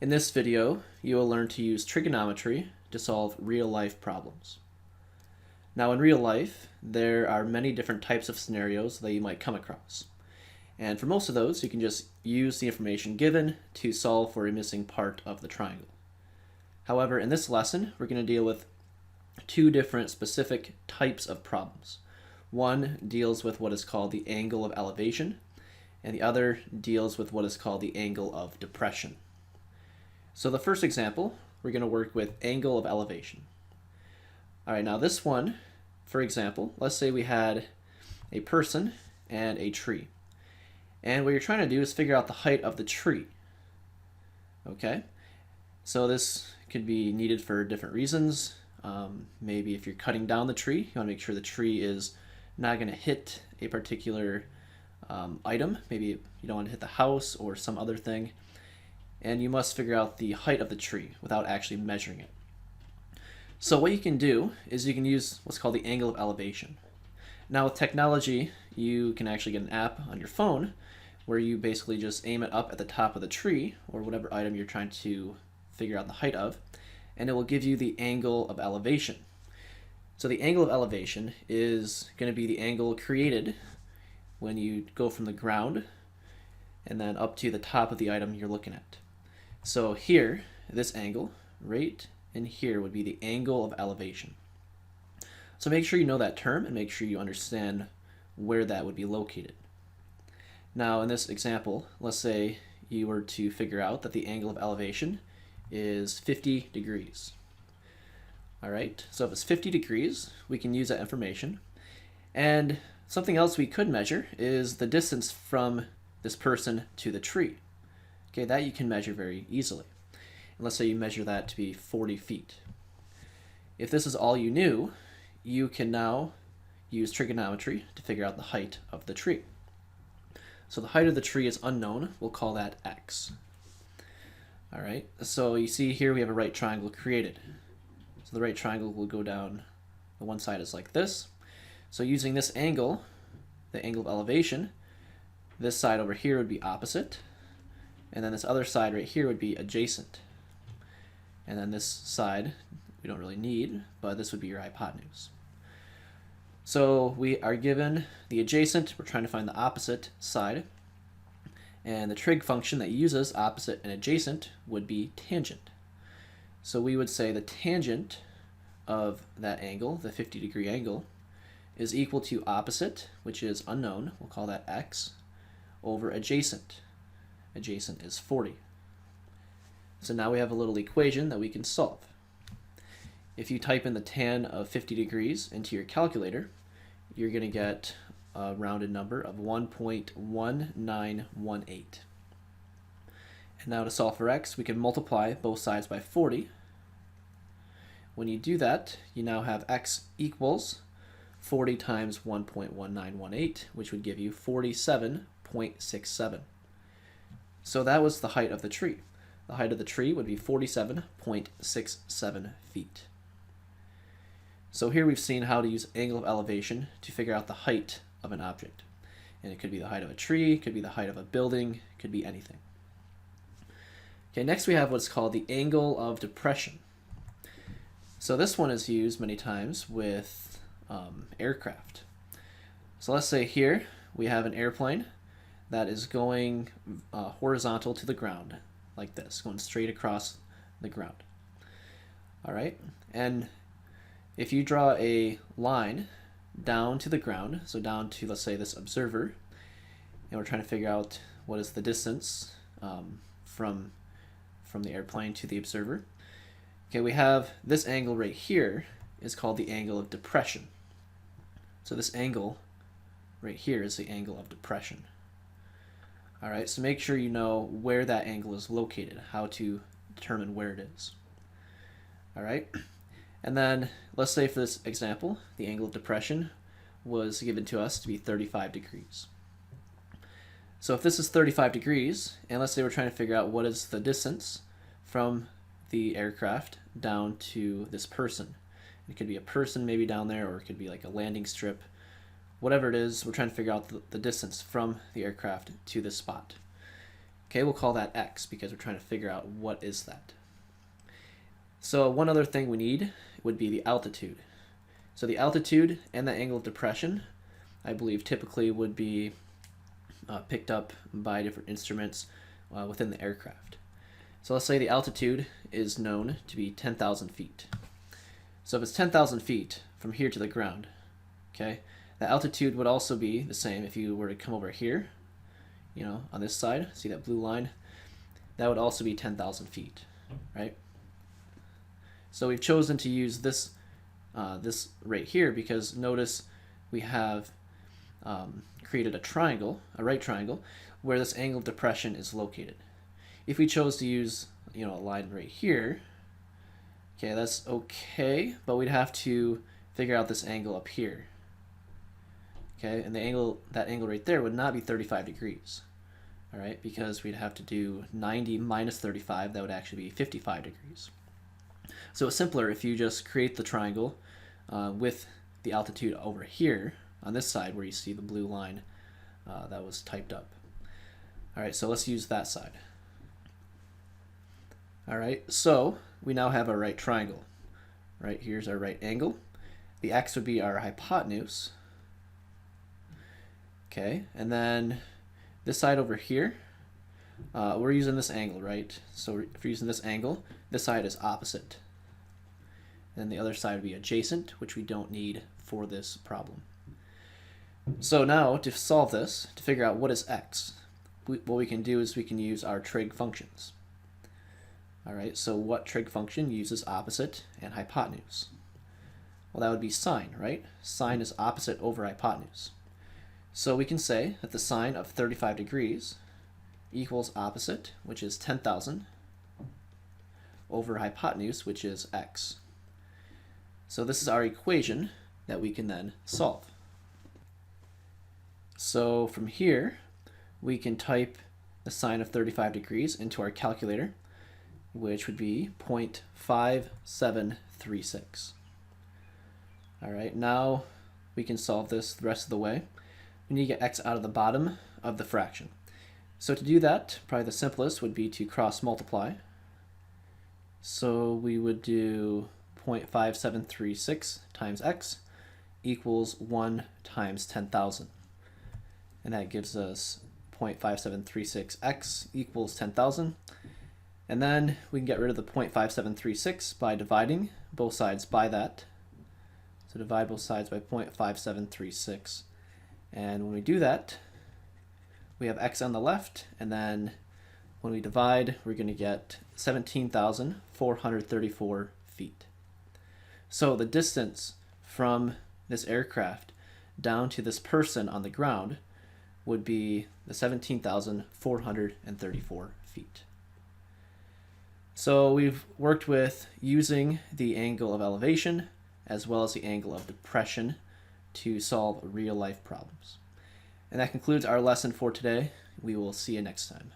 In this video, you will learn to use trigonometry to solve real-life problems. Now in real life, there are many different types of scenarios that you might come across. And for most of those, you can just use the information given to solve for a missing part of the triangle. However, in this lesson, we're going to deal with two different specific types of problems. One deals with what is called the angle of elevation, and the other deals with what is called the angle of depression. So the first example, we're going to work with angle of elevation. All right, now this one, for example, let's say we had a person and a tree. And what you're trying to do is figure out the height of the tree. Okay, so this could be needed for different reasons. Maybe if you're cutting down the tree, you want to make sure the tree is not going to hit a particular item. Maybe you don't want to hit the house or some other thing. And you must figure out the height of the tree without actually measuring it. So what you can do is you can use what's called the angle of elevation. Now with technology, you can actually get an app on your phone where you basically just aim it up at the top of the tree or whatever item you're trying to figure out the height of, and it will give you the angle of elevation. So the angle of elevation is going to be the angle created when you go from the ground and then up to the top of the item you're looking at. So here, this angle, right in here, would be the angle of elevation. So make sure you know that term and make sure you understand where that would be located. Now in this example, let's say you were to figure out that the angle of elevation is 50 degrees. All right, so if it's 50 degrees, we can use that information. And something else we could measure is the distance from this person to the tree. Okay, that you can measure very easily. And let's say you measure that to be 40 feet. If this is all you knew, you can now use trigonometry to figure out the height of the tree. So the height of the tree is unknown. We'll call that x. All right, so you see here we have a right triangle created. So the right triangle will go down, the one side is like this. So using this angle, the angle of elevation, this side over here would be opposite, and then this other side right here would be adjacent. And then this side we don't really need, but this would be your hypotenuse. So we are given the adjacent, we're trying to find the opposite side, and the trig function that uses opposite and adjacent would be tangent. So we would say the tangent of that angle, the 50-degree angle, is equal to opposite, which is unknown, we'll call that x, over adjacent. Adjacent is 40. So now we have a little equation that we can solve. If you type in the tan of 50 degrees into your calculator, you're going to get a rounded number of 1.1918. And now to solve for x, we can multiply both sides by 40. When you do that, you now have x equals 40 times 1.1918, which would give you 47.67. So that was the height of the tree. The height of the tree would be 47.67 feet. So here we've seen how to use angle of elevation to figure out the height of an object. And it could be the height of a tree, it could be the height of a building, it could be anything. Okay, next we have what's called the angle of depression. So this one is used many times with aircraft. So let's say here we have an airplane that is going horizontal to the ground, like this, going straight across the ground. All right, and if you draw a line down to the ground, so down to, let's say, this observer, and we're trying to figure out what is the distance from the airplane to the observer. Okay, we have this angle right here is called the angle of depression. So this angle right here is the angle of depression. All right, so make sure you know where that angle is located, how to determine where it is. All right, and then let's say for this example, the angle of depression was given to us to be 35 degrees. So if this is 35 degrees, and let's say we're trying to figure out what is the distance from the aircraft down to this person. It could be a person maybe down there, or it could be like a landing strip. Whatever it is, we're trying to figure out the distance from the aircraft to this spot. Okay, we'll call that x because we're trying to figure out what is that. So one other thing we need would be the altitude. So the altitude and the angle of depression, I believe, typically would be picked up by different instruments within the aircraft. So let's say the altitude is known to be 10,000 feet. So if it's 10,000 feet from here to the ground, okay, the altitude would also be the same if you were to come over here, you know, on this side, see that blue line? That would also be 10,000 feet, right? So we've chosen to use this this right here because notice we have created a triangle, a right triangle, where this angle of depression is located. If we chose to use, you know, a line right here, okay, that's okay, but we'd have to figure out this angle up here. Okay, and the angle, that angle right there would not be 35 degrees. All right, because we'd have to do 90 minus 35, that would actually be 55 degrees. So it's simpler if you just create the triangle with the altitude over here on this side where you see the blue line that was typed up. All right, so let's use that side. All right, so we now have our right triangle. Right, here's our right angle. The x would be our hypotenuse. Okay, and then this side over here, we're using this angle, right? So if we're using this angle, this side is opposite. And the other side would be adjacent, which we don't need for this problem. So now to solve this, to figure out what is x, what we can do is we can use our trig functions. All right, so what trig function uses opposite and hypotenuse? Well, that would be sine, right? Sine is opposite over hypotenuse. So we can say that the sine of 35 degrees equals opposite, which is 10,000, over hypotenuse, which is x. So this is our equation that we can then solve. So from here, we can type the sine of 35 degrees into our calculator, which would be 0.5736. All right, now we can solve this the rest of the way. We need to get x out of the bottom of the fraction. So to do that, probably the simplest would be to cross multiply. So we would do 0.5736 times x equals 1 times 10,000. And that gives us 0.5736x equals 10,000. And then we can get rid of the 0.5736 by dividing both sides by that. So divide both sides by 0.5736. And when we do that, we have x on the left, and then when we divide, we're going to get 17,434 feet. So the distance from this aircraft down to this person on the ground would be the 17,434 feet. So we've worked with using the angle of elevation as well as the angle of depression to solve real life problems. And that concludes our lesson for today. We will see you next time.